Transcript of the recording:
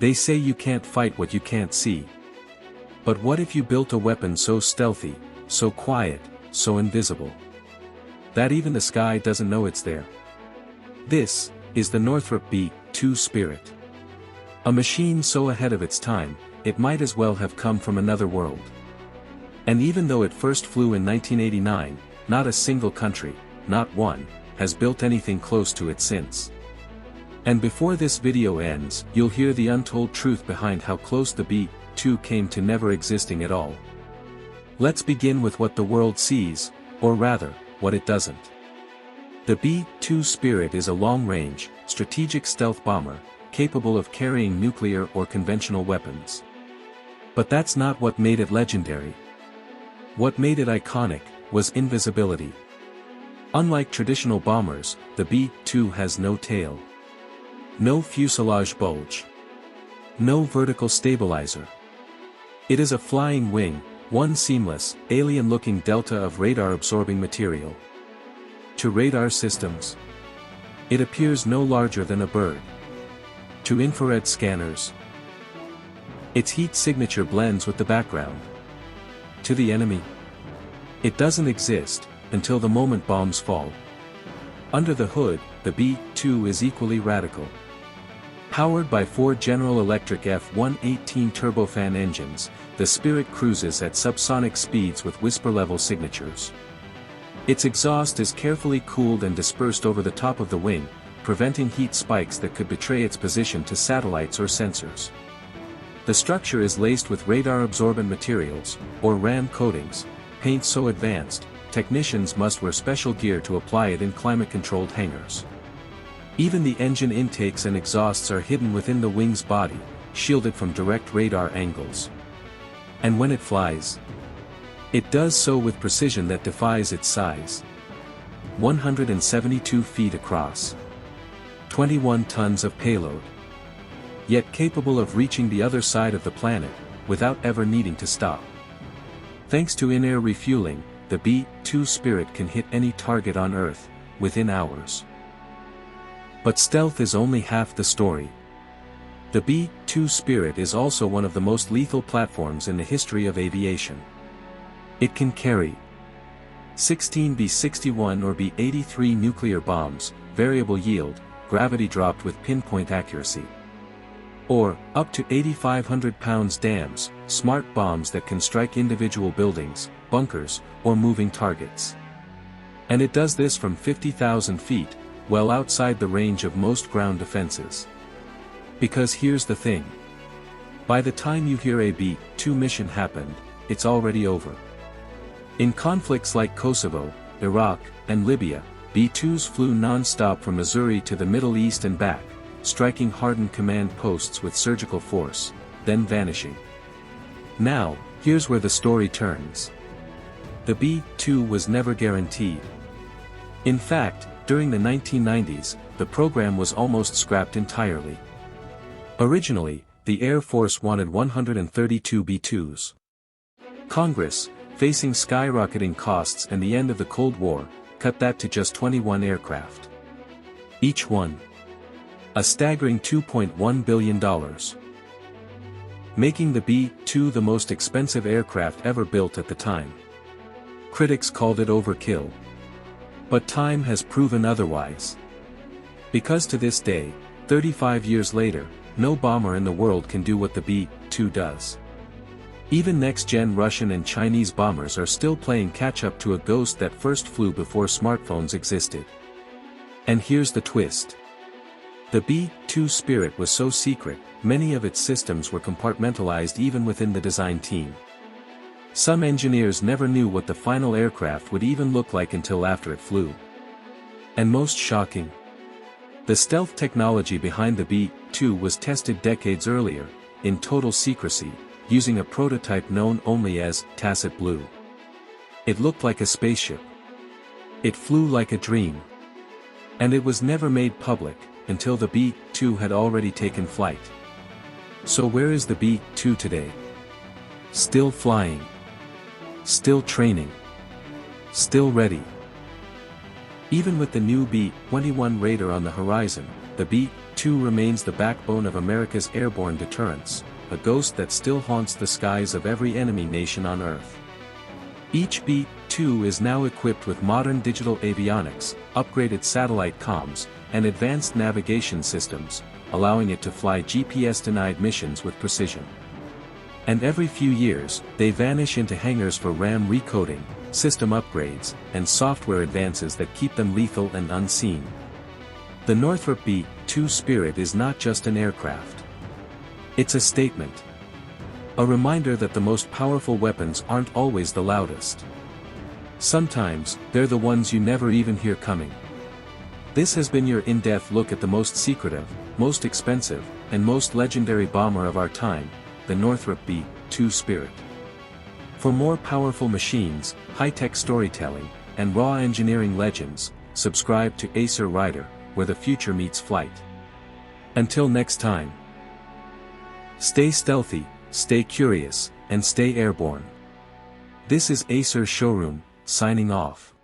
They say you can't fight what you can't see. But what if you built a weapon so stealthy, so quiet, so invisible, that even the sky doesn't know it's there? This is the Northrop B-2 Spirit. A machine so ahead of its time, it might as well have come from another world. And even though it first flew in 1989, not a single country, not one, has built anything close to it since. And before this video ends, you'll hear the untold truth behind how close the B-2 came to never existing at all. Let's begin with what the world sees, or rather, what it doesn't. The B-2 Spirit is a long-range, strategic stealth bomber, capable of carrying nuclear or conventional weapons. But that's not what made it legendary. What made it iconic was invisibility. Unlike traditional bombers, the B-2 has no tail, no fuselage bulge, no vertical stabilizer. It is a flying wing, one seamless, alien-looking delta of radar-absorbing material. To radar systems, it appears no larger than a bird. To infrared scanners, its heat signature blends with the background. To the enemy, it doesn't exist, until the moment bombs fall. Under the hood, the B-2 is equally radical. Powered by 4 General Electric F-118 turbofan engines, the Spirit cruises at subsonic speeds with whisper-level signatures. Its exhaust is carefully cooled and dispersed over the top of the wing, preventing heat spikes that could betray its position to satellites or sensors. The structure is laced with radar-absorbent materials, or RAM coatings, paint so advanced, technicians must wear special gear to apply it in climate-controlled hangars. Even the engine intakes and exhausts are hidden within the wing's body, shielded from direct radar angles. And when it flies, it does so with precision that defies its size. 172 feet across, 21 tons of payload. Yet capable of reaching the other side of the planet, without ever needing to stop. Thanks to in-air refueling, the B-2 Spirit can hit any target on Earth, within hours. But stealth is only half the story. The B-2 Spirit is also one of the most lethal platforms in the history of aviation. It can carry 16 B-61 or B-83 nuclear bombs, variable yield, gravity dropped with pinpoint accuracy. Or, up to 8,500 pounds dams, smart bombs that can strike individual buildings, bunkers, or moving targets. And it does this from 50,000 feet, well outside the range of most ground defenses. Because here's the thing. By the time you hear a B-2 mission happened, it's already over. In conflicts like Kosovo, Iraq, and Libya, B-2s flew non-stop from Missouri to the Middle East and back, striking hardened command posts with surgical force, then vanishing. Now, here's where the story turns. The B-2 was never guaranteed. In fact, during the 1990s, the program was almost scrapped entirely. Originally, the Air Force wanted 132 B-2s. Congress, facing skyrocketing costs and the end of the Cold War, cut that to just 21 aircraft. Each one a staggering $2.1 billion. Making the B-2 the most expensive aircraft ever built at the time. Critics called it overkill. But time has proven otherwise. Because to this day, 35 years later, no bomber in the world can do what the B-2 does. Even next-gen Russian and Chinese bombers are still playing catch-up to a ghost that first flew before smartphones existed. And here's the twist. The B-2 Spirit was so secret, many of its systems were compartmentalized even within the design team. Some engineers never knew what the final aircraft would even look like until after it flew. And most shocking, the stealth technology behind the B-2 was tested decades earlier, in total secrecy, using a prototype known only as Tacit Blue. It looked like a spaceship. It flew like a dream. And it was never made public, until the B-2 had already taken flight. So where is the B-2 today? Still flying. Still training. Still ready. Even with the new B-21 Raider on the horizon, the B-2 B-2 remains the backbone of America's airborne deterrence, a ghost that still haunts the skies of every enemy nation on Earth. Each B-2 is now equipped with modern digital avionics, upgraded satellite comms, and advanced navigation systems, allowing it to fly GPS-denied missions with precision. And every few years, they vanish into hangars for RAM recoding, system upgrades, and software advances that keep them lethal and unseen. The Northrop B-2 Spirit is not just an aircraft. It's a statement. A reminder that the most powerful weapons aren't always the loudest. Sometimes, they're the ones you never even hear coming. This has been your in-depth look at the most secretive, most expensive, and most legendary bomber of our time, the Northrop B-2 Spirit. For more powerful machines, high-tech storytelling, and raw engineering legends, subscribe to Acer Rider, where the future meets flight. Until next time. Stay stealthy, stay curious, and stay airborne. This is Acer Showroom, signing off.